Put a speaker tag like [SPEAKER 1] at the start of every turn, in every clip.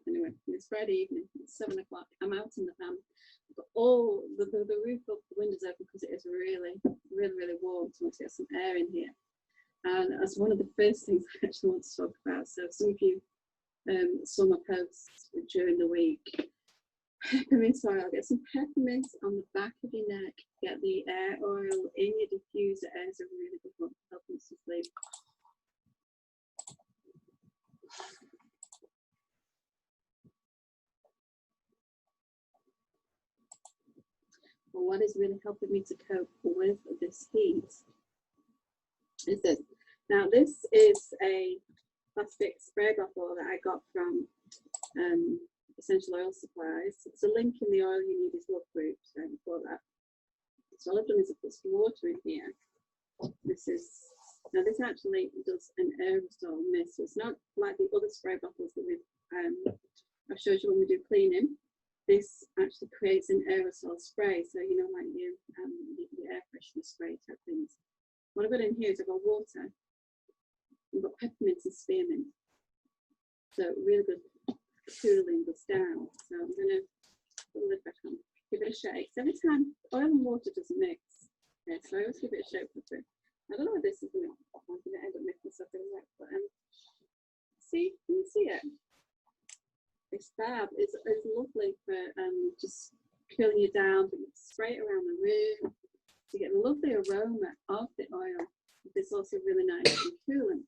[SPEAKER 1] Anyway, it's Friday evening, it's 7 o'clock. I'm out in the van. I've got all the roof up, the windows open because it is really, really, really warm. So I want to get some air in here. And that's one of the first things I actually want to talk about. So some of you saw my posts during the week. Peppermint oil, get some peppermint on the back of your neck, get the air oil in your diffuser. Air is a really good one for helping us to sleep. Well, what is really helping me to cope with this heat is this. Now, this is a plastic spray bottle that I got from Essential Oil Supplies. It's a link in the Oil You Need Is Love group for that. So all I've done is I put some water in here. This actually does an aerosol mist. So it's not like the other spray bottles that I showed you when we do cleaning. This actually creates an aerosol spray. So you know, like the air freshener spray type things. What I've got in here is I've got water. I've got peppermint and spearmint. So really good cooling this down. So I'm going to put the lid back on, give it a shake. So every time oil and water doesn't mix, okay, so I always give it a shake for it. I don't know what this is going to end up mixing stuff in there, but see, can you see it? It's fab. It's lovely for just cooling you down, but you spray it around the room to get the lovely aroma of the oil. It's also really nice and cooling.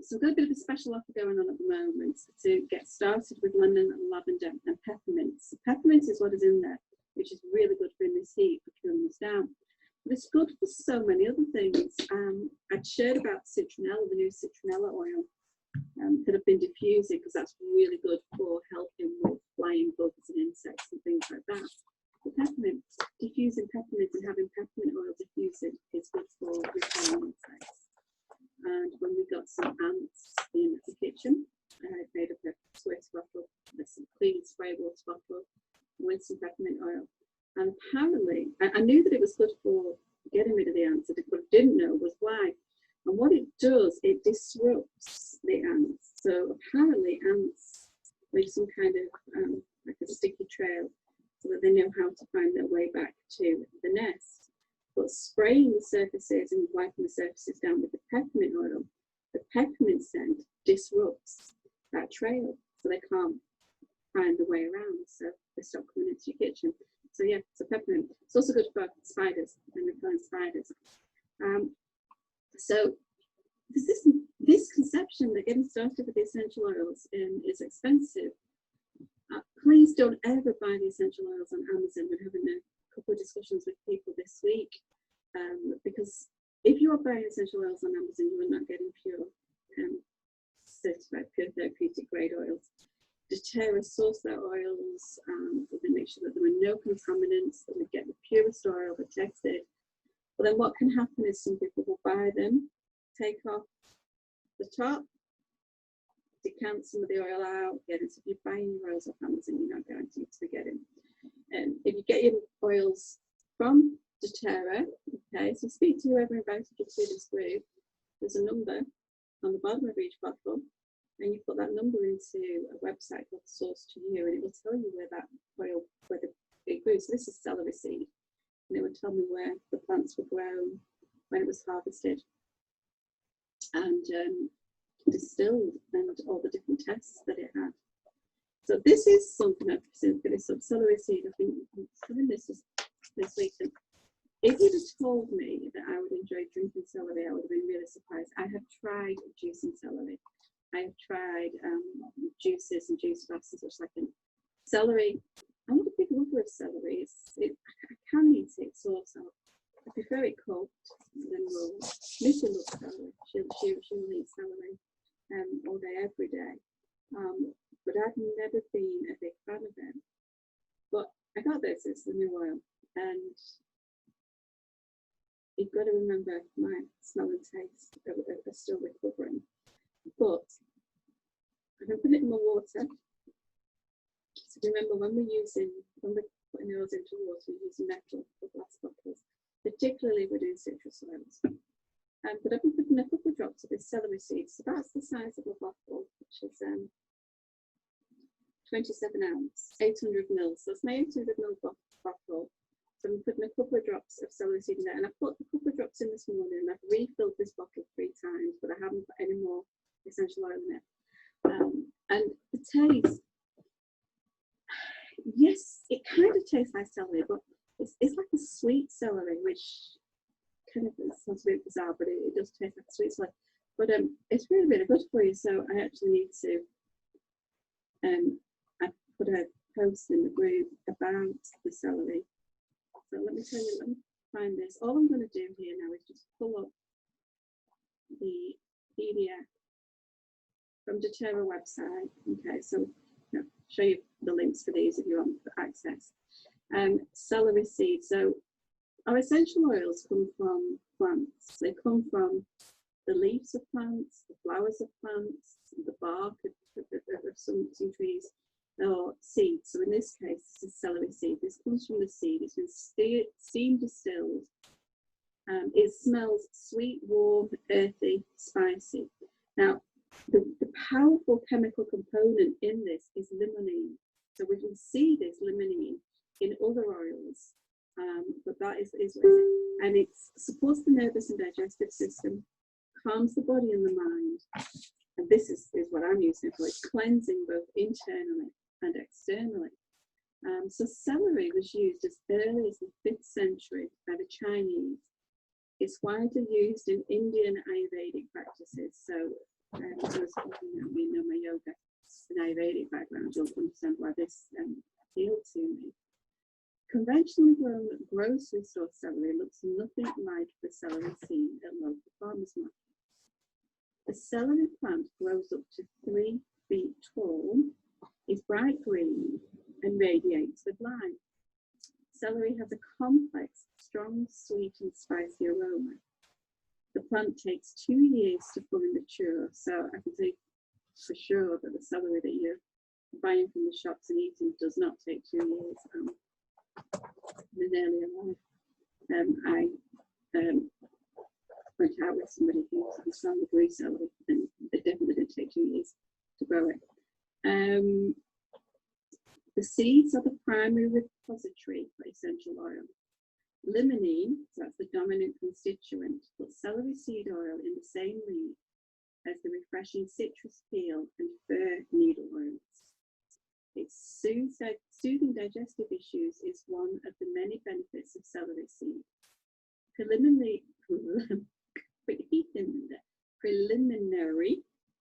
[SPEAKER 1] So we've got a bit of a special offer going on at the moment to get started with lemon, lavender and peppermint. So peppermint is what is in there, which is really good for in this heat, for cooling us down. But it's good for so many other things. I'd shared about citronella, the new citronella oil that I've been diffusing because that's really good for helping with flying bugs and insects and things like that. The peppermint, diffusing peppermint and having peppermint oil diffusing is good for repelling insects. And when we got some ants in the kitchen, I made up a sweat bottle, some clean spray water bottle with some peppermint oil. And apparently, I knew that it was good for getting rid of the ants, but what I didn't know was why. And what it does, it disrupts the ants. So apparently ants leave some kind of like a sticky trail so that they know how to find their way back to the nest. But spraying the surfaces and wiping the surfaces down with the peppermint oil, the peppermint scent disrupts that trail, so they can't find the way around. So they stop coming into your kitchen. So yeah, so peppermint. It's also good for spiders and repelling spiders. So this conception that getting started with the essential oils is expensive. Please don't ever buy the essential oils on Amazon. We're having a couple of discussions with people this week because if you are buying essential oils on Amazon, you are not getting pure certified pure therapeutic grade oils. doTERRA source their oils, they make sure that there are no contaminants, that we get the purest oil, protected. But then what can happen is some people will buy them, take off the top, decant some of the oil out, get it. So if you're buying your oils off Amazon, you're not guaranteed to be getting. If you get your oils from doTERRA, okay, so speak to whoever invited you to this group. There's a number on the bottom of each bottle, and you put that number into a website called Source to You, and it will tell you where that oil, it grew. So this is celery seed, and it would tell me where the plants were grown, when it was harvested, and distilled, and all the different tests that it had. So this is something I've presented for this celery seed. I've been doing this week. And if you'd have told me that I would enjoy drinking celery, I would have been really surprised. I have tried juicing celery. I have tried juices and juice baths and such like that. Celery, I'm not a big lover of celery. I can eat it sort of. I prefer it cooked, and then raw. Missy loves celery. She'll eat celery all day, every day. But I've never been a big fan of it. But I got this, it's the new oil. And you've got to remember my smell and taste are still recovering. But I'm going to put it in my water. So remember, when we're putting oils into water, we're using metal or glass bottles. Particularly we're doing citrus oils. But I've been putting a couple of drops of this celery seed. So that's the size of a bottle, which is 27 ounce, 800 mils. So that's my 800 ml bottle. So I'm putting a couple of drops of celery seed in there, and I put a couple of drops in this morning, and I've refilled this bottle 3 times, but I haven't put any more essential oil in it. And the taste, yes, it kind of tastes like celery, but it's like a sweet celery, which kind of sounds a bit bizarre, but it does taste like a sweet celery. But it's really, really good for you. So I actually need to I put a post in the group about the celery. So let me find this. All I'm going to do here now is just pull up the PDF from doTERRA website. Okay, so I'll show you the links for these if you want access. Celery seeds. So our essential oils come from plants. They come from the leaves of plants, the flowers of plants, the bark of some trees, or seeds. So in this case, this is celery seed. This comes from the seed. It's been steam distilled. It smells sweet, warm, earthy, spicy. Now, the powerful chemical component in this is limonene. So we can see this limonene in other oils, but that is what it is. And it supports the nervous and digestive system, calms the body and the mind. And this is what I'm using it for. It's cleansing both internally and externally. So celery was used as early as the 5th century by the Chinese. It's widely used in Indian Ayurvedic practices. So those of you know my yoga and Ayurvedic background, you'll understand why this appealed to me. Conventionally grown grocery store celery looks nothing like the celery seen at local farmers markets. The celery plant grows up to 3 feet tall, is bright green, and radiates with light. Celery has a complex, strong, sweet, and spicy aroma. The plant takes 2 years to fully mature, so I can say for sure that the celery that you're buying from the shops and eating does not take 2 years. In an earlier life, I went out with somebody who found the green celery, and it definitely did take 2 years to grow it. The seeds are the primary repository for essential oil. Limonene, so that's the dominant constituent, puts celery seed oil in the same leaf as the refreshing citrus peel and fir needle oils. Its soothing digestive issues is one of the many benefits of celery seed. Preliminary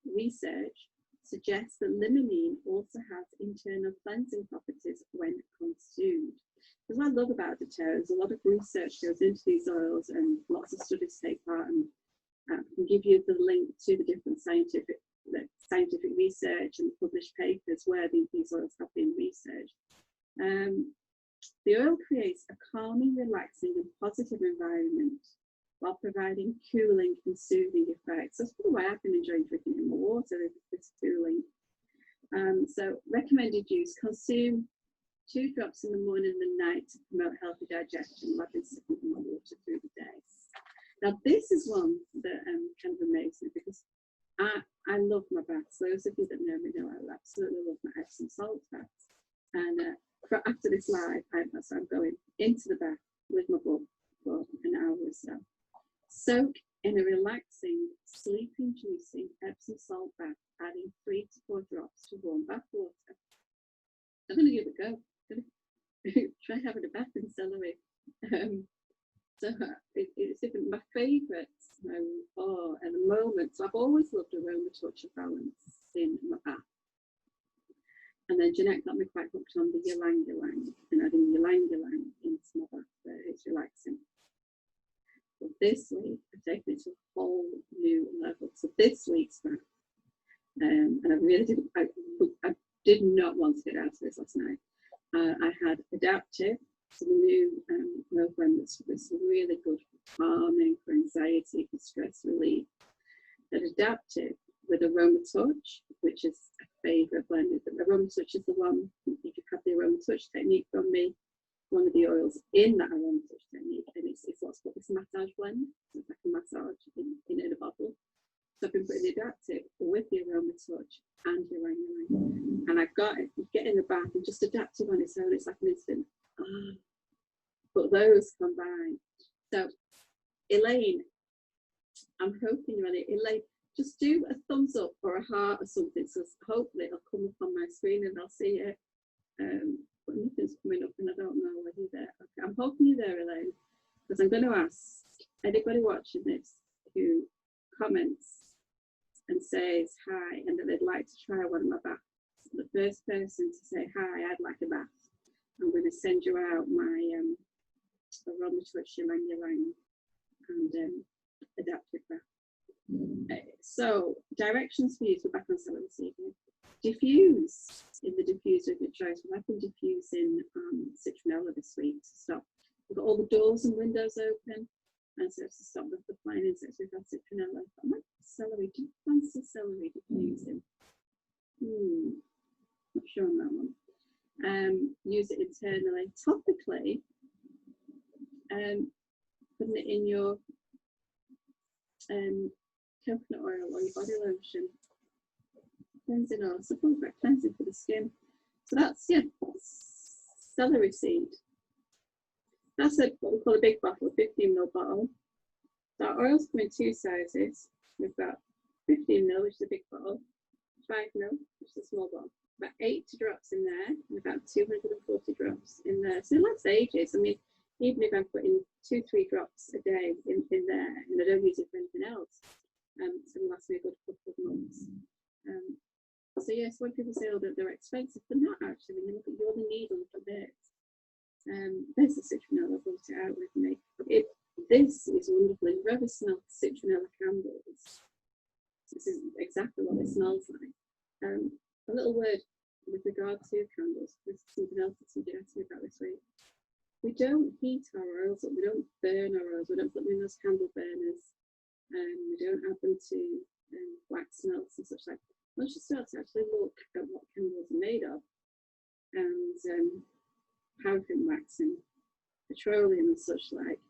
[SPEAKER 1] research suggests that limonene also has internal cleansing properties when consumed. Because what I love about doTERRA is a lot of research goes into these oils, and lots of studies take part, and can give you the link to the different scientific research and published papers where these oils have been researched. The oil creates a calming, relaxing, and positive environment while providing cooling and soothing effects. That's probably why I've been enjoying drinking it in my water, this cooling. So recommended use: consume 2 drops in the morning and the night to promote healthy digestion. I've been sipping my water through the day. Now this is one that kind of amazed me, because I love my baths. Those of you that know me know I absolutely love my Epsom salt baths. And after this live, I'm going into the bath with my book for an hour or so. Soak in a relaxing, sleep-inducing Epsom salt bath, adding 3 to 4 drops to warm bath water. I'm going to give it a go. I'm going to try having a bath in celery. So it's different. My favourites at the moment. So I've always loved aroma touch of balance in my bath. And then Jeanette got me quite hooked on the ylang ylang, and adding ylang ylang into my bath. It's relaxing. But this week, I've taken it to a whole new level. So this week's bath, and I really didn't. I did not want to get out of this last night. I had adaptive. So the new program that's really good for calming, for anxiety, for stress relief. That adaptive with aroma touch, which is a favourite blend. Aroma touch is the one, if you have the aroma touch technique from me, one of the oils in that aroma touch technique, and it's what's called this massage blend. So it's like a massage in a bottle. So I've been putting the adaptive with the aroma touch and ylang ylang, and I've got it. You get in the bath and just adaptive on its own. It's like an instant. But those combine. So Elaine, I'm hoping you're on it. Elaine, just do a thumbs up or a heart or something, so hopefully it'll come up on my screen and I'll see it. But nothing's coming up and I don't know whether you're there. Okay, I'm hoping you're there, Elaine, because I'm going to ask anybody watching this who comments and says hi and that they'd like to try one of my baths. The first person to say hi, I'd like a bath. I'm going to send you out my Aroma Touch Ylang Ylang and adaptive bath. So directions for use, we're back on Celery this evening. Diffuse in the diffuser of your choice. I've been diffusing citronella this week to stop. We've got all the doors and windows open, and so to stop the flying insects, we've had citronella. I might celery. Do you fancy celery diffusing? Not sure on that one. Use it internally. Topically, putting it in your coconut oil or your body lotion. Cleansing oil, so about cleansing for the skin. So that's, yeah, celery seed. That's what we call a big bottle, a 15ml bottle. So our oils come in two sizes. We've got 15ml, which is a big bottle, 5ml, which is a small bottle. About 80 drops in there, and about 240 drops in there. So it lasts ages. I mean, even if I'm putting 2-3 drops a day in there, and I don't use it for anything else, it's going to last me a good couple of months. So yes, when people say, oh, that they're expensive, they're not actually. When you look at, you only need a little bit. There's the citronella, I've brought it out with me. This is wonderful. If you've ever smelled citronella candles, this is exactly what it smells like. A little word with regard to candles. This is something else that somebody asked me about this week. We don't heat our oils up. We don't burn our oils. We don't put them in those candle burners. We don't add them to wax melts and such like. Once you start to actually look at what candles are made of, and paraffin wax and petroleum and such like,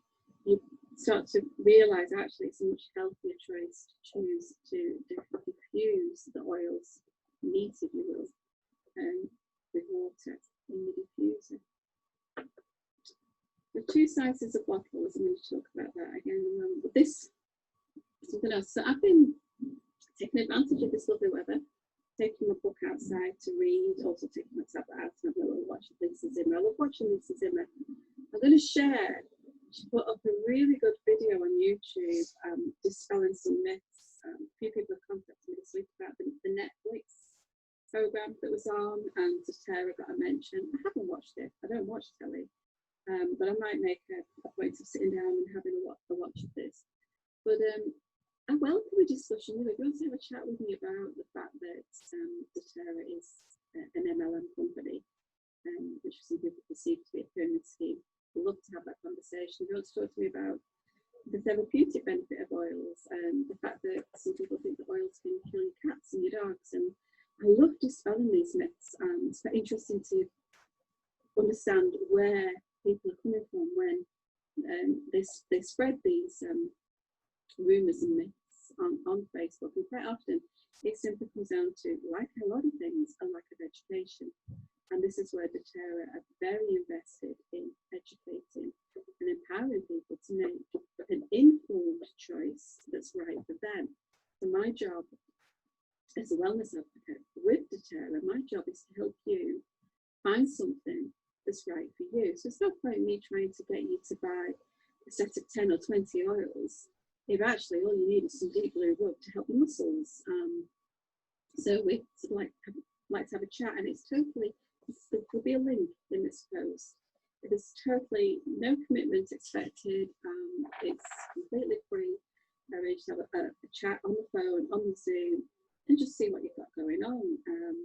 [SPEAKER 1] you start to realise actually it's a much healthier choice to choose to diffuse the oils neat, if you will, with water in the diffuser. The two sizes of bottles, I'm going to talk about that again in a moment, but this is something else. So I've been taking advantage of this lovely weather, taking my book outside to read, also taking my tablet out and having a little watch of Lisa Zimmer. I love watching Lisa Zimmer. I'm going to share, she put up a really good video on YouTube, dispelling some myths. A few people have contacted me this week about the Netflix program that was on, and doTERRA got a mention. I haven't watched it. I don't watch telly, but I might make a point of sitting down and having a watch of this. But I welcome a discussion. If you want to have a chat with me about the fact that doTERRA is an MLM company, which some people perceive to be a pyramid scheme, I'd love to have that conversation. If you want to talk to me about the therapeutic benefit of oils, and the fact that some people think that oils can kill your cats and your dogs, and I love dispelling these myths. It's very interesting to understand where people are coming from when they spread these rumours and myths on Facebook, and quite often it simply comes down to, like a lot of things, a lack of education. And this is where doTERRA are very invested in educating and empowering people to make an informed choice that's right for them. So my job as a wellness advocate with doTERRA, my job is to help you find something that's right for you. So it's no point in me trying to get you to buy a set of 10 or 20 oils if actually all you need is some deep blue rub to help your muscles. So we sort of like to have a chat, and it's totally, there'll be a link in this post. There's totally no commitment expected. It's completely free. I arrange to have a chat on the phone, on the Zoom, and just see what you've got going on,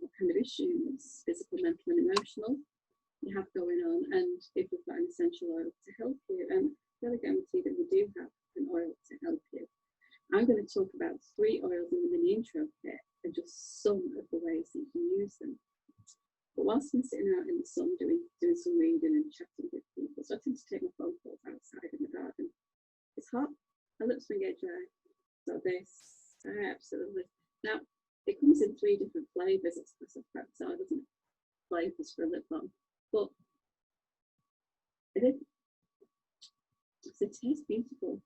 [SPEAKER 1] what kind of issues, physical, mental and emotional, you have going on, and if we've got an essential oil to help you. And I really guarantee that we do have an oil to help you. I'm going to talk about 3 oils in the mini intro kit and just some of the ways that you can use them. But whilst I'm sitting out in the sun doing some reading and chatting with people, so I tend to take my phone calls outside in the garden. It's hot, my lips will get dry. So this, absolutely. Now, it comes in 3 different flavours, it's quite bizarre, doesn't it? flavours for a lip balm, but it tastes beautiful.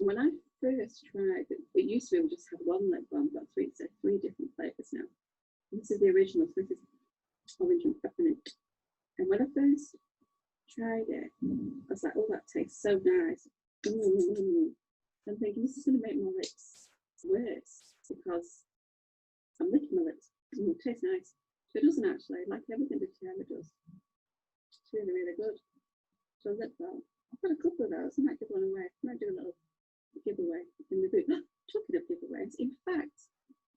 [SPEAKER 1] When I first tried it, it used to be we just had one lip balm, but three different flavours now. This is the original, so this is orange and peppermint. And when I first tried it, I was like, oh, that tastes so nice. I'm thinking this is going to make my lips worse because I'm licking my lips. It tastes nice. So it doesn't actually, like everything doTERRA does. It's really, really good. So lip balm. I've got a couple of those. I might give one away. I might do a little giveaway in the boot. Talking of giveaways, in fact,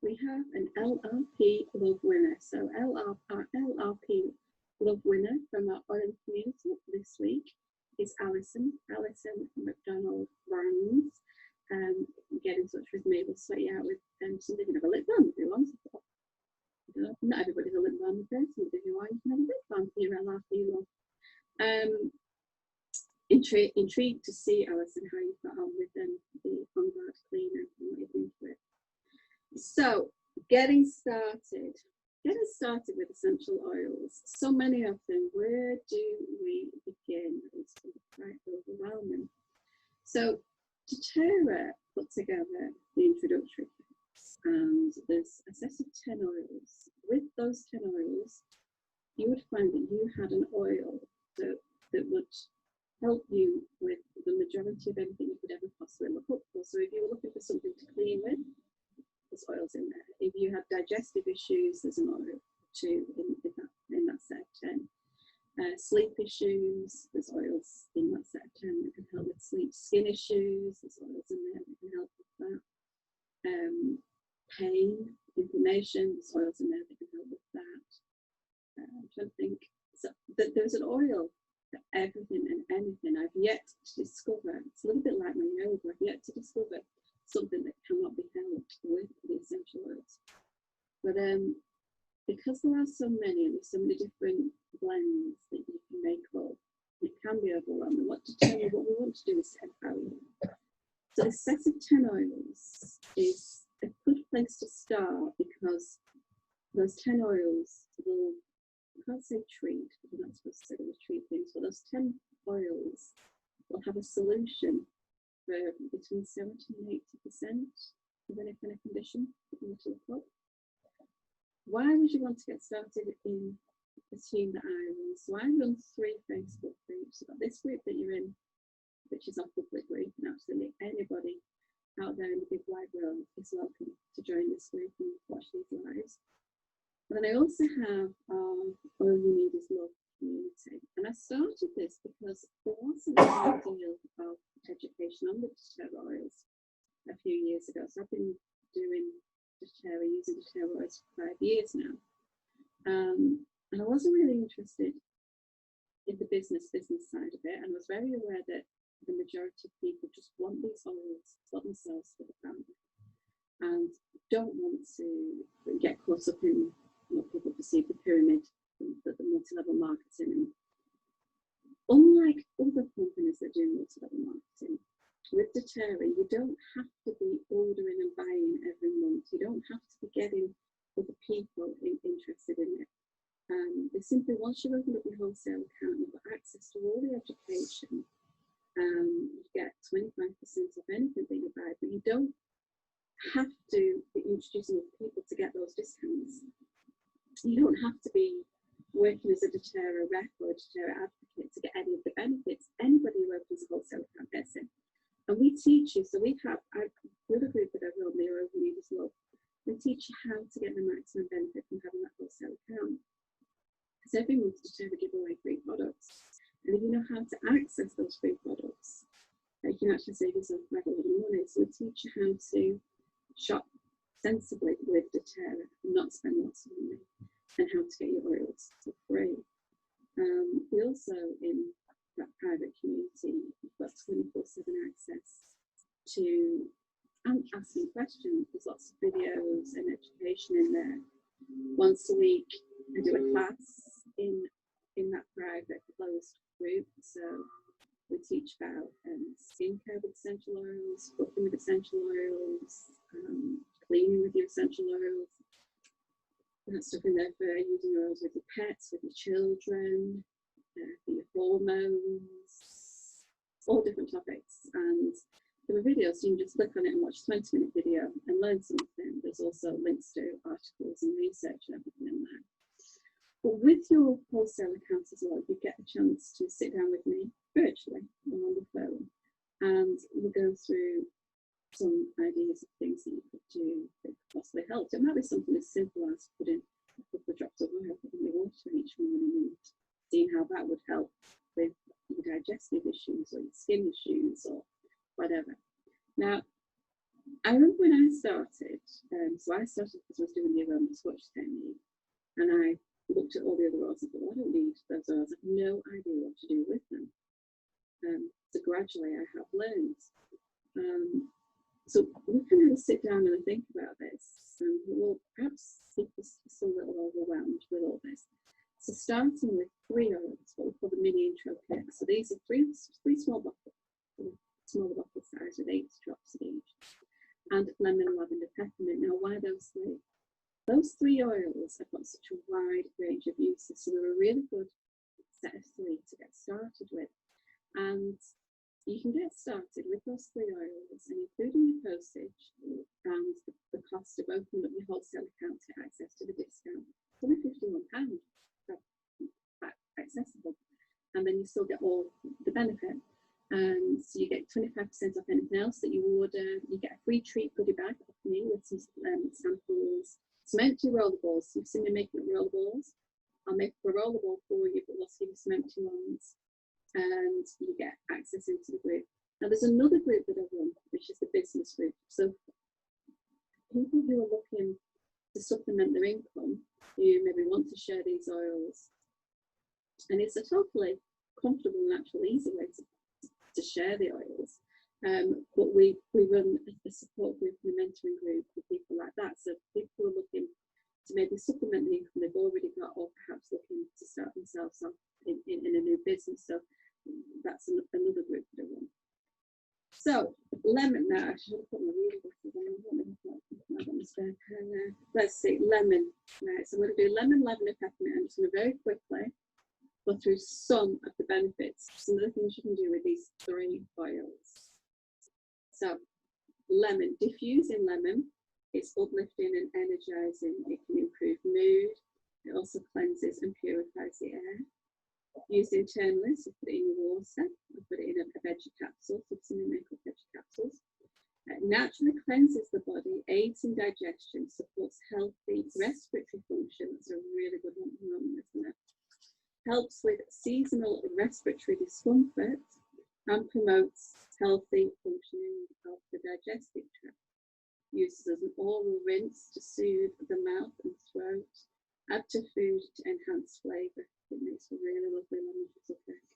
[SPEAKER 1] we have an LRP Love winner. So our LRP Love winner from our oil community this week is Alison McDonald Brands. Get in touch with me. We'll sort you out with something of a lip balm if you want. Not everybody's a lip balm person, but if you are, you can have a lip balm for your LRP Love. Intrigued to see, Alison, how you got on with the on-guard cleaner and what you think of it. So, getting started with essential oils. So many of them. Where do we begin? It's quite overwhelming. So, doTERRA put together the introductory kits, and there's a set of 10 oils. With those 10 oils, you would find that you had an oil that would help you with the majority of anything you could ever possibly look up for. So if you were looking for something to clean with, there's oils in there. If you have digestive issues, there's an oil too in that set of 10. Sleep issues, there's oils in that set of 10 that can help with sleep. Skin issues, there's oils in there that can help with that. Pain, inflammation, there's oils in there that can help with that. I'm trying to think. So there's an oil for everything and anything. I've yet to discover, it's a little bit like my yoga, I've yet to discover something that cannot be helped with the essential oils. But because there are so many and there's so many different blends that you can make up, it can be overwhelming. What we want to do is set value. So the set of 10 oils is a good place to start because those 10 oils will, I can't say treat, because I'm not supposed to say they will treat things, but those 10 oils will have a solution for between 70 and 80% of any kind of condition that you want to look up. Why would you want to get started in Assume the Irons? So I run 3 Facebook groups. You've got this group that you're in, which is our public group, and absolutely anybody out there in the big wide world is welcome to join this group and watch these lives. And then I also have our All You Need Is Love community. And I started this because there wasn't a great deal of education on the doTERRA oils a few years ago. So I've been doing doTERRA, using doTERRA oils for 5 years now. And I wasn't really interested in the business side of it. And I was very aware that the majority of people just want these oils for themselves, for the family, and don't want to get caught up in what people perceive the pyramid, the multi-level marketing. And unlike other companies that do multi-level marketing, with doTERRA, you don't have to be ordering and buying every month. You don't have to be getting other people interested in it. They simply, once you open up your wholesale account, you've got access to all the education. You get 25% off anything that you buy, but you don't have to be introducing other people to get those discounts. You don't have to be working as a doTERRA rep or a doTERRA advocate to get any of the benefits. Anybody who opens a wholesale account gets it. And we teach you, so we have another group that I run, the All You Need Is Love. We teach you how to get the maximum benefit from having that wholesale account. Because every month doTERRA give away free products. And if you know how to access those free products, you can actually save yourself quite a lot of money. So we teach you how to shop sensibly with doTERRA and not spend lots of money, and how to get your oils for free. We also, in that private community, we've got 24/7 access to asking questions. There's lots of videos and education in there. Once a week, I do a class in that private closed group. So we teach about skincare with essential oils, cooking with essential oils, cleaning with your essential oils. that stuff in there for using your oils with your pets, with your children, for your hormones, all different topics. And there are videos, so you can just click on it and watch a 20-minute video and learn something. There's also links to articles and research and everything in there. But with your wholesale account as well, you get a chance to sit down with me virtually or on the phone, and we'll go through some ideas of things that you could do that could possibly help. It might be something as simple as putting a couple of drops of oil in your water each morning and seeing how that would help with your digestive issues or your skin issues or whatever. Now, I remember when I started, so I started because I was doing the aroma swatch technique, and I looked at all the other oils and thought, well, I don't need those oils. I have no idea what to do with them. So gradually I have learned. So we can have a sit down and think about this. Well, perhaps people are still a little overwhelmed with all this. So starting with 3 oils, what we call the mini intro kit. So these are three small bottles, smaller bottle size with 8 drops of each, and lemon, lavender, peppermint. Now, why those 3? Those 3 oils have got such a wide range of uses, so they're a really good set of 3 to get started with. And you can get started with those 3 oils, and including the postage and the cost of opening up your wholesale account to get access to the discount. It's only £51, accessible, and then you still get all the benefit. So you get 25% off anything else that you order. You get a free treat goodie bag off me with some samples, some empty roller balls. You've seen me making up roller balls. I'll make a roller ball for you, but we'll give you some empty ones. And you get access into the group. Now there's another group that I run, which is the business group. So people who are looking to supplement their income, who maybe want to share these oils, and it's a totally comfortable, natural, easy way to share the oils. But we run a support group and a mentoring group for people like that. So people are looking to maybe supplement the income they've already got, or perhaps looking to start themselves off in a new business. So that's another group that I run. So lemon. Now I should have put my reading glasses on. I've got my spare pen there. Let's see, lemon. Right, so I'm going to do lemon, lavender, peppermint. I'm just going to very quickly go through some of the benefits, some of the things you can do with these 3 oils. So lemon, diffusing lemon. It's uplifting and energizing. It can improve mood. It also cleanses and purifies the air. Used internally, so put it in your water, or put it in a veggie capsule, so some makeup veggie capsules. Naturally cleanses the body, aids in digestion, supports healthy respiratory function. That's a really good one at the moment, isn't it? Helps with seasonal respiratory discomfort and promotes healthy functioning of the digestive tract. Uses as an oral rinse to soothe the mouth and throat. Add to food to enhance flavour. It makes a really lovely lemon drizzle cake.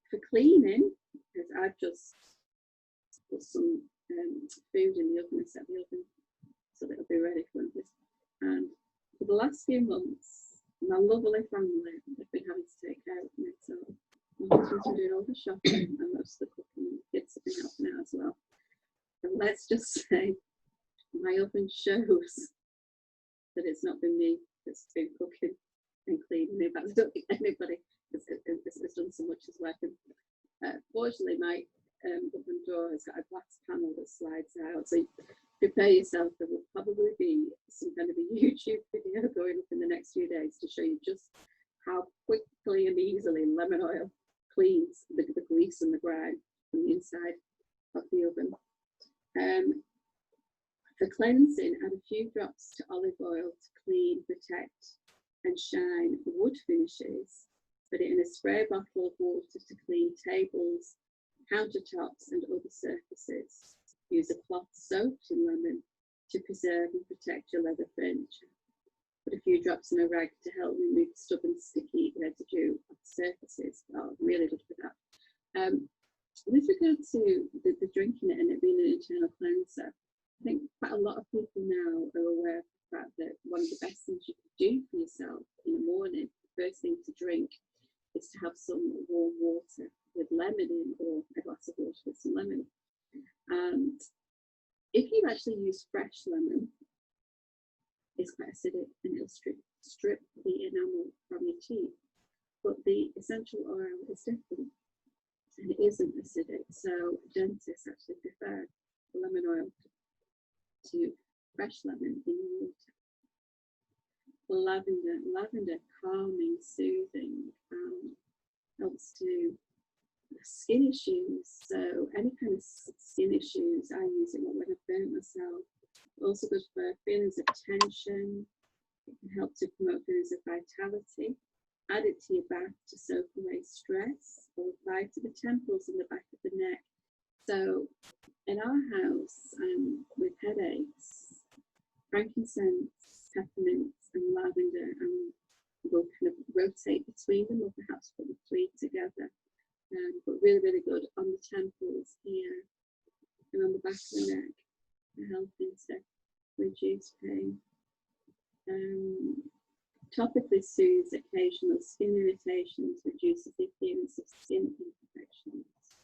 [SPEAKER 1] For cleaning, because I've just put some food in the oven and set the oven so that it'll be ready for this. And for the last few months, my lovely family have been having to take care of me. So my husband's been doing all the shopping and most of the cooking, and the kids have been helping out as well. And let's just say my oven shows that it's not been me that's been cooking and cleaning. In fact, I don't think anybody has done so much as working. Fortunately, my oven door has got a glass panel that slides out, so prepare yourself. There will probably be some kind of a YouTube video going up in the next few days to show you just how quickly and easily lemon oil cleans the grease and the grime from the inside of the oven. For cleansing, add a few drops to olive oil to clean, protect and shine wood finishes. Put it in a spray bottle of water to clean tables, countertops and other surfaces. Use a cloth soaked in lemon to preserve and protect your leather furniture. Put a few drops in a rag to help remove stubborn, sticky residue of surfaces. Oh, really good for that. With regard to the drinking it and it being an internal cleanser, I think quite a lot of people now are aware of the fact that one of the best things you can do for yourself in the morning, the first thing to drink, is to have some warm water with lemon in, or a glass of water with some lemon. And if you actually use fresh lemon, it's quite acidic. strip the enamel from your teeth. But the essential oil is different, and it isn't acidic. So dentists actually prefer lemon oil to fresh lemon in water. Lavender, calming, soothing, helps to skin issues. So any kind of skin issues, I use it when I've burnt myself. Also good for feelings of tension. It can help to promote feelings of vitality. Add it to your bath to soak away stress, or apply to the temples and the back of the neck. So in our house, with headaches, frankincense, peppermint and lavender, and we'll kind of rotate between them, or perhaps put the three together. But really, really good on the temples here and on the back of the neck, helping to reduce pain. Topically soothes occasional skin irritations, reduces the appearance of skin imperfections.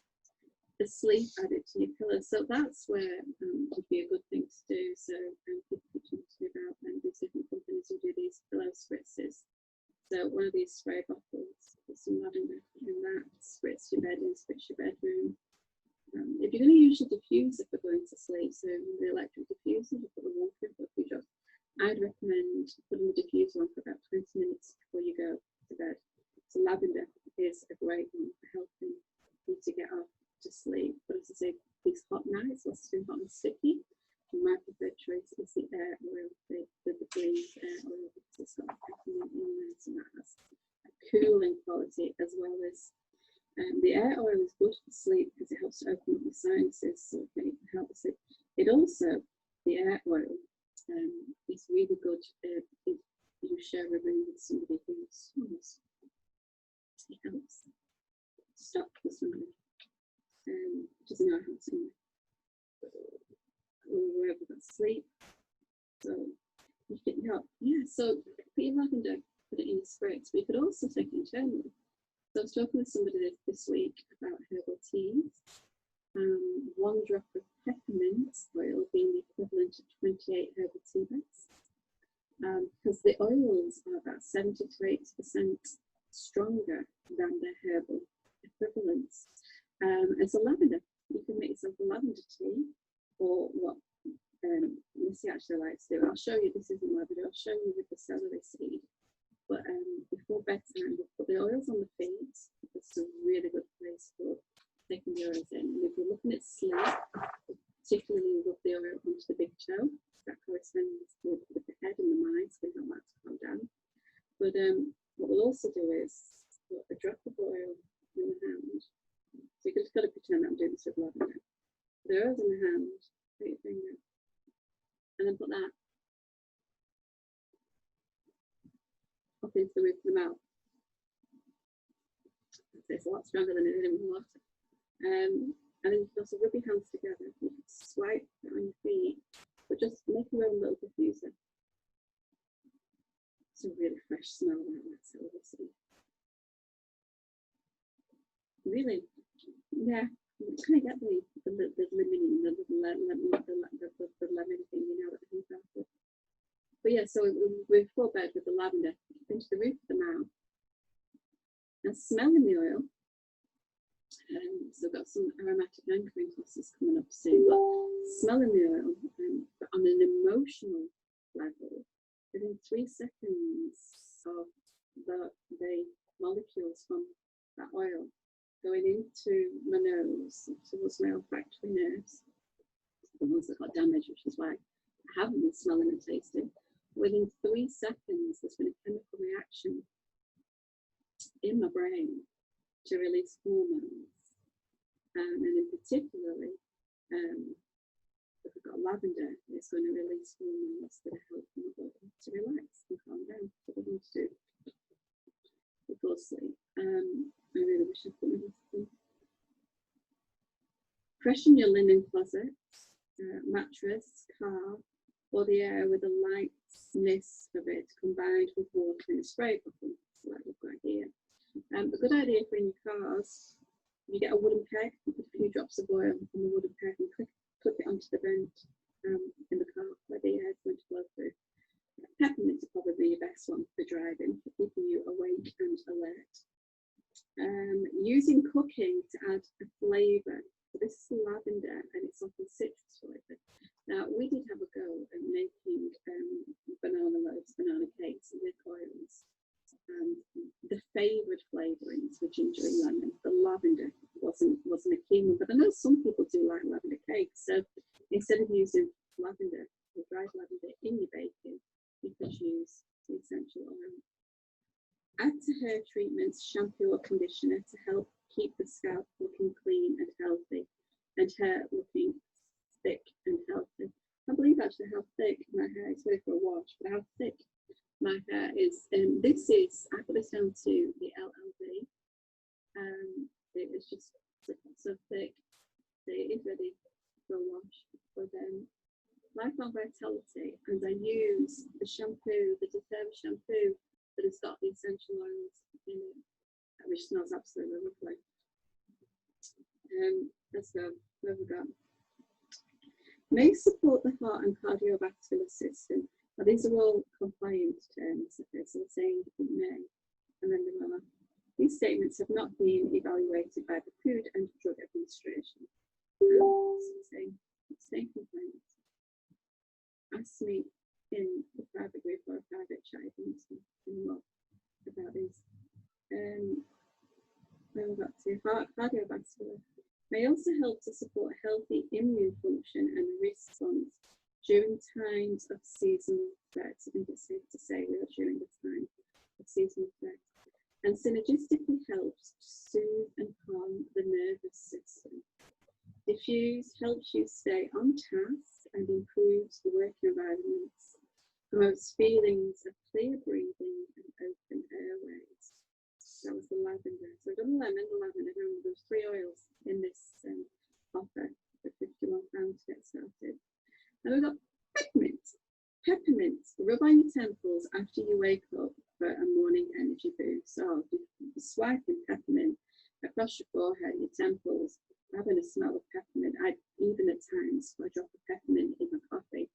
[SPEAKER 1] The sleep added to your pillow. So that's where would be a good thing to do. So people talk to me about these different companies who do these pillow spritzes. So one of these spray bottles with some lavender in that, spritz your bed and spritz your bedroom. If you're going to use your diffuser for going to sleep, so the electric diffuser, you put the water in, put a few drops. I'd recommend putting the diffuser on for about 20 minutes before you go to bed. So lavender is a great one for helping you to get off to sleep. But as I say, these hot nights, less too hot and sticky. My preferred choice is the air oil, the breeze air oil, because it's got peppermint in there, so that has a cooling quality, as well as the air oil is good for sleep because it helps to open up the sinuses, so it can help sleep. It also, the air oil, is really good if you share a room with somebody who snores. It helps stop the snoring. Doesn't know how to, or wherever that's sleep. So you can help. Yeah, so put your lavender, put it in spritz, but you could also take it internally. So I was talking with somebody this week about herbal teas. 1 drop of peppermint oil being the equivalent of 28 herbal tea bags. Because the oils are about 70 to 80% stronger than their herbal equivalents. And so lavender, you can make yourself a lavender tea, or what Missy actually likes to do. I'll show you, this isn't lavender, I'll show you with the celery seed. But before bedtime, we'll put the oils on the feet. It's a really good place for taking the oils in. And if you're looking at sleep, particularly rub the oil onto the big toe. That corresponds with the head and the mind, so we don't like to calm down. But what we'll also do is put a drop of oil in the hand. So you've just got to pretend that I'm doing this with lavender. The oil's in the hand, put your finger, and then put that up into the roof of the mouth. It's a lot stronger than it is in water. And then you can also rub your hands together. You can swipe it on your feet, but just make your own little diffuser. It's a really fresh smell that celery seed. Really, yeah. Kind of get the lemon, the lemon thing, you know, that I think about it. But yeah, so we're before bed with the lavender into the roof of the mouth and smelling the oil. So I've got some aromatic anchoring classes coming up soon, but smelling the oil, but on an emotional level, within 3 seconds of the molecules from that oil going into my nose towards my olfactory nerves, the ones that got damaged, which is why I haven't been smelling and tasting. Within 3 seconds, there's been a chemical reaction in my brain to release hormones. And in particularly, if we've got lavender, it's going to release hormones that are helping the body to relax and calm down. What we want to do before sleep. I really wish I'd put my list in. Freshen your linen closet, mattress, car, or the air with a light mist of it combined with water in a spray bottle, like we've got here. A good idea for in your cars, you get a wooden peg, you put a few drops of oil on the wooden peg and clip it onto the vent in the car where the air is going to blow through. Peppermint is probably your best one for driving, for keeping you awake and alert. Using cooking to add a flavour. So this is lavender and it's often citrus flavoured. Now we did have a go at making banana loaves, banana cakes with oils. The favoured flavourings were ginger and lemon. The lavender wasn't a key one, but I know some people do like lavender cakes. So instead of using lavender or dried lavender in your baking, you could use the essential oil. Add to hair treatments, shampoo or conditioner to help keep the scalp looking clean and healthy, and hair looking thick and healthy. I believe actually how thick my hair is, ready for a wash, but how thick my hair is. This is, I put this down to the LLB. It is just so thick, so it is ready for a wash. But Lifelong Vitality, and I use the shampoo, the doTERRA shampoo that has got the essential oils in it, which smells absolutely lovely. Let's go. Where have we got? May support the heart and cardiovascular system. Now, these are all compliant terms. Okay, so we're saying it may, and then there are. These statements have not been evaluated by the Food and Drug Administration. So saying compliant. Ask me in the private group or a private chat if you want to know more about these. Where we got to? Cardiovascular. May also help to support healthy immune function and response during times of seasonal threats. I think it's safe to say we are during the time of seasonal threats. And synergistically helps to soothe and calm the nervous system. Diffuse helps you stay on task and improves the working environments. Promotes feelings of clear breathing and open airways. That was the lavender. So I've done the lemon, the lavender. Remember, there's 3 oils in this offer for £51 to get started. And we've got peppermint. Peppermint. Rub on your temples after you wake up for a morning energy boost. So you're swiping peppermint across your forehead, your temples, having a smell of peppermint. Even at times, I drop a peppermint in my coffee.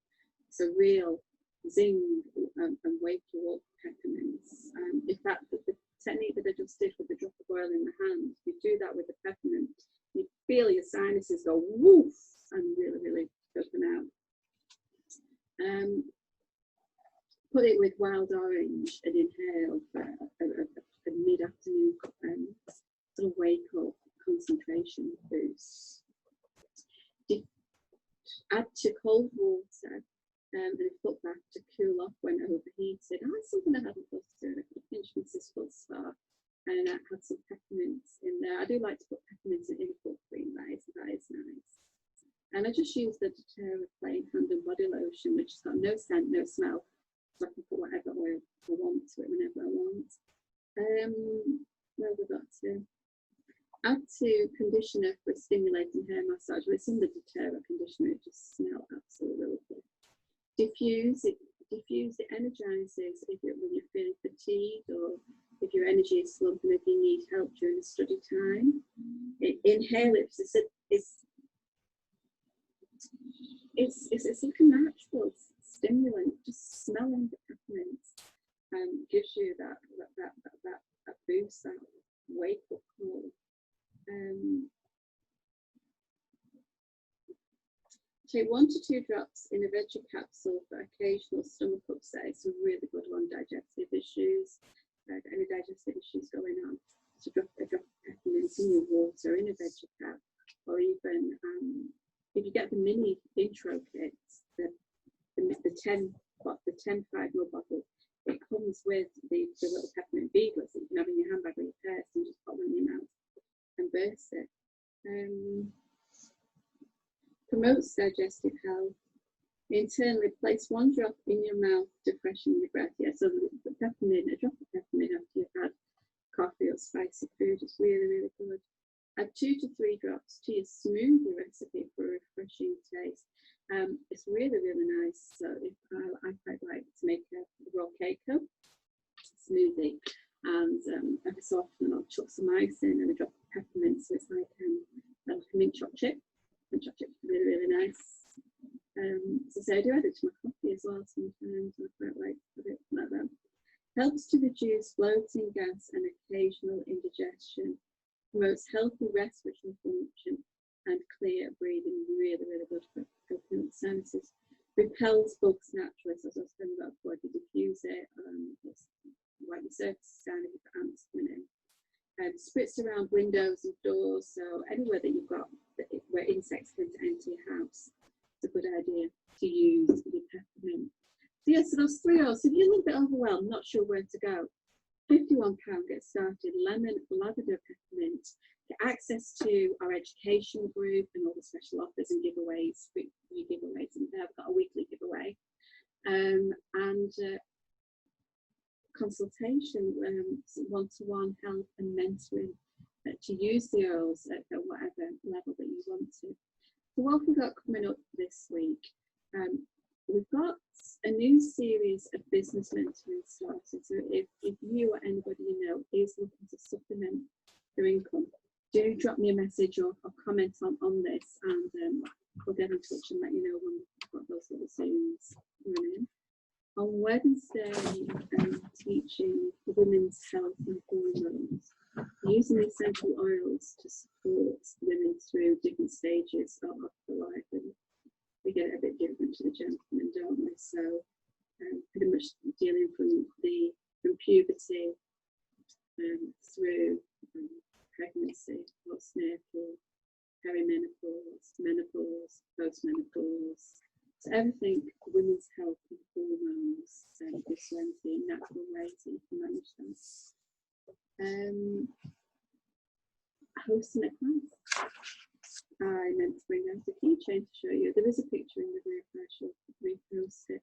[SPEAKER 1] It's a real zing and wake you up peppermints. In fact, the technique that I just did with the drop of oil in the hand, you do that with the peppermint, you feel your sinuses go woof and really, really open out. Put it with wild orange and inhale for a mid-afternoon sort of wake up concentration boost. Add to cold water and a foot bath to cool off when overheated. That's something I hadn't thought to do. I could pinch Mrs. Fullstar and I had some peppermints in there. I do like to put peppermints in a foot cream, that is nice. And I just use the doTERRA plain hand and body lotion, which has got no scent, no smell, so I can put whatever oil I want to it whenever I want. Where have we got to? Add to conditioner for a stimulating hair massage. Well, it's in the doTERRA conditioner, it just smells absolutely lovely. Diffuse, it energizes when you're feeling fatigued or if your energy is slumping, if you need help during a study time. Inhale it, it's like a natural stimulant. Just smelling the peppermint gives you that boost, that wake up call. Take 1 to 2 drops in a veggie capsule for occasional stomach upset. It's a really good one. Digestive issues, any digestive issues going on. So drop a drop of peppermint in your water in a veggie cap, or even if you get the mini intro kits, the 10 5ml bottle, it comes with the little peppermint beadlets that you can have in your handbag or your purse and just pop them in your mouth and burst it. Promotes digestive health. Internally, place 1 drop in your mouth to freshen your breath. Yeah, so the peppermint, a drop of peppermint after you've had coffee or spicy food is really, really good. Add 2 to 3 drops to your smoothie recipe for a refreshing taste. It's really, really nice. So I quite like to make a raw Keiko smoothie, and every so often I'll chuck some ice in and a drop of peppermint. So it's like a mint chocolate chip. Mint chocolate chip is really, really nice. So I do add it to my coffee as well sometimes. I quite like a bit like that. Helps to reduce bloating, gas, and occasional indigestion. Promotes healthy respiratory function and clear breathing. Really, really good for opening up sinuses. Repels bugs naturally, so as I was talking about before, if you diffuse it, wipe the surface down if you've got ants coming in. Spritz around windows and doors, so anywhere that you've got where insects tend to enter your house, it's a good idea to use your peppermint. So yeah, so those 3 oils. So if you're a little bit overwhelmed, not sure where to go, £51, get started. Lemon, lavender, peppermint. Get access to our education group and all the special offers and giveaways, free giveaways in there. We've got a weekly giveaway. And consultation, one-to-one help and mentoring to use the oils at whatever level that you want to. So what have we got coming up this week? We've got a new series of business mentoring started. So if you or anybody you know is looking to supplement their income, do drop me a message or comment on this, and we'll get in touch and let you know when we've got those little Zooms running. On Wednesday, I'm teaching women's health and hormones, using essential oils to support women through different stages of their life. And we get it a bit different to the gentlemen, don't we? So pretty much dealing from puberty through pregnancy, postnatal, perimenopause, menopause, postmenopause. So everything women's health and hormones, differentiating natural ways that you can manage them. Hosting a class. I meant to bring out a keychain to show you. There is a picture in the group. I shall repost it.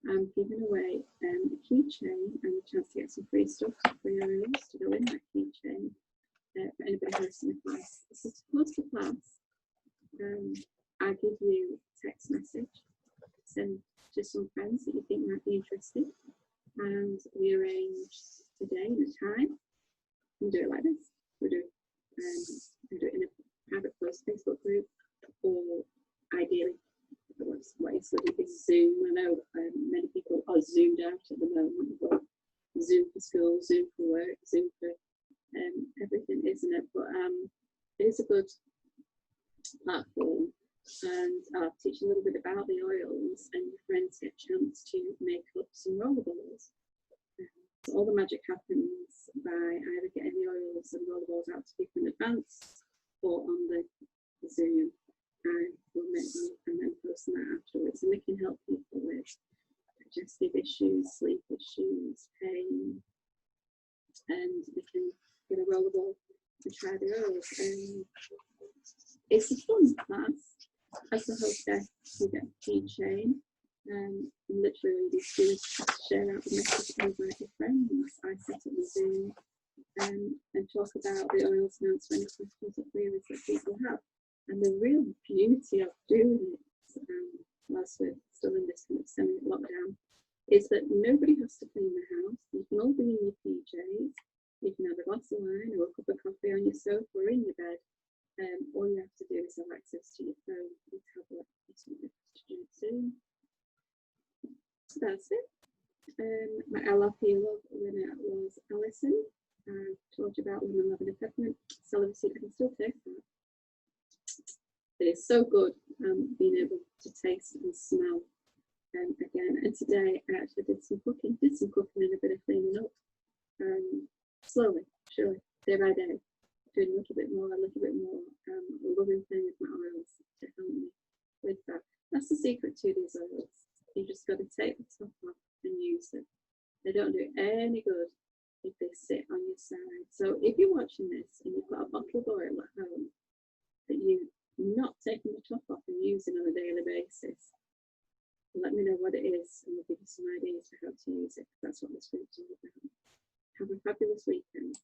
[SPEAKER 1] I'm giving away a keychain and a chance to get some free stuff, free oils to go in that keychain for anybody hosting a class. So to host a class, I give you a text message, send to some friends that you think might be interested, and we arrange a day and a time. We do it like this. We do it in a private closed Facebook group, or ideally, what is Zoom. I know many people are zoomed out at the moment. We've got Zoom for school, Zoom for work, Zoom for everything, isn't it? But it is a good platform, and I'll teach a little bit about the oils, and your friends get a chance to make up some rollerballs. So all the magic happens by either getting the oils and rollerballs out to people in advance, or on the Zoom. I will make them and then post them out afterwards, and we can help people with digestive issues, sleep issues, pain, and they can get a rollerball and try the oils. It's a fun class. As the hostess, you get a keychain. Literally, you do share out the message and invite your friends. I set up the Zoom and talk about the oils and answer any questions or queries that people have. And the real beauty of doing it, whilst we're still in this kind of semi-lockdown, is that nobody has to clean the house. You can all be in your PJs. You can have a glass of wine or a cup of coffee on your sofa or in your bed. All you have to do is have access to your phone, your tablet, or something to do it soon. So that's it. My LRP winner was Alison. I told you about lemon, lavender, peppermint, celery seed. I can still taste that. It is so good being able to taste and smell again. And today I actually did some cooking and a bit of cleaning up. Slowly, surely, day by day, doing a little bit more, loving playing with my oils to help me with that. That's the secret to these oils. You just got to take the top off and use them. They don't do any good if they sit on your side. So if you're watching this and you've got a bottle of oil at home that you're not taking the top off and using on a daily basis, let me know what it is, and we'll give you some ideas for how to use it. That's what this group's all about. Have a fabulous weekend.